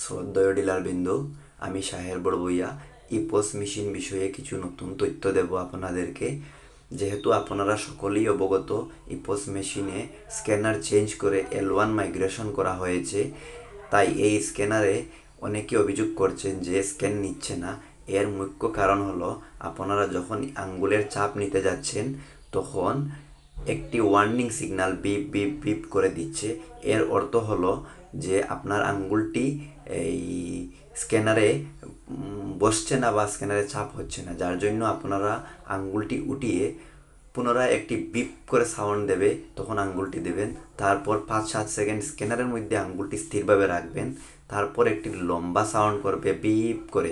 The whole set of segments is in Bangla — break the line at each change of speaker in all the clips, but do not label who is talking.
শ্রদ্ধেয় ডিলারবৃন্দ, আমি শাহের বড়বইয়া ইপোস মেশিন বিষয়ে কিছু নতুন তথ্য দেব আপনাদেরকে। যেহেতু আপনারা সকলেই অবগত, ইপোস মেশিনে স্ক্যানার চেঞ্জ করে L1 মাইগ্রেশন করা হয়েছে। তাই এই স্ক্যানারে অনেকে অভিযোগ করছেন যে স্ক্যান নিচ্ছে না। এর মুখ্য কারণ হলো, আপনারা যখন আঙ্গুলের চাপ নিতে যাচ্ছেন তখন একটি warning signal beep beep beep করে দিচ্ছে। এর অর্থ হলো যে আপনার আঙ্গুলটি এই স্ক্যানারে বসছে না বা স্ক্যানারে চাপ হচ্ছে না, যার জন্য আপনারা আঙ্গুলটি উঠিয়ে পুনরায় একটি বিপ করে সাউন্ড দেবে, তখন আঙ্গুলটি দেবেন। তারপর 5-7 সেকেন্ড স্ক্যানারের মধ্যে আঙ্গুলটি স্থিরভাবে রাখবেন। তারপর একটি লম্বা সাউন্ড করবে বিপ করে,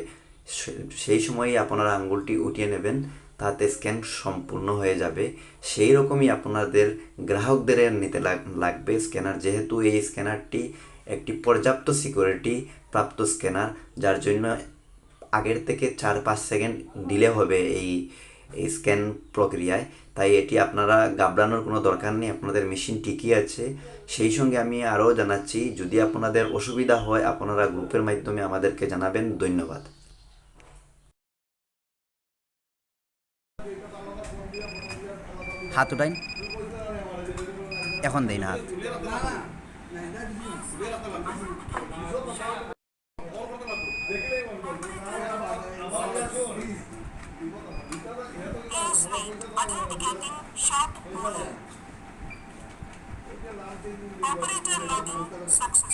সেই সময়ই আপনারা আঙ্গুলটি উঠিয়ে নেবেন, তাতে স্ক্যান সম্পূর্ণ হয়ে যাবে। সেই রকমই আপনাদের গ্রাহকদের নিতে লাগবে স্ক্যানার, যেহেতু এই স্ক্যানারটি একটি পর্যাপ্ত সিকিউরিটি প্রাপ্ত স্ক্যানার, যার জন্য আগের থেকে 4-5 সেকেন্ড ডিলে হবে এই স্ক্যান প্রক্রিয়ায়। তাই এটি আপনারা ঘাবড়ানোর কোনো দরকার নেই, আপনাদের মেশিন ঠিকই আছে। সেই সঙ্গে আমি আরও জানাচ্ছি, যদি আপনাদের অসুবিধা হয় আপনারা গ্রুপের মাধ্যমে আমাদেরকে জানাবেন। ধন্যবাদ।
হাত উঠাইন, এখন দেই না হাত। Operator logging success.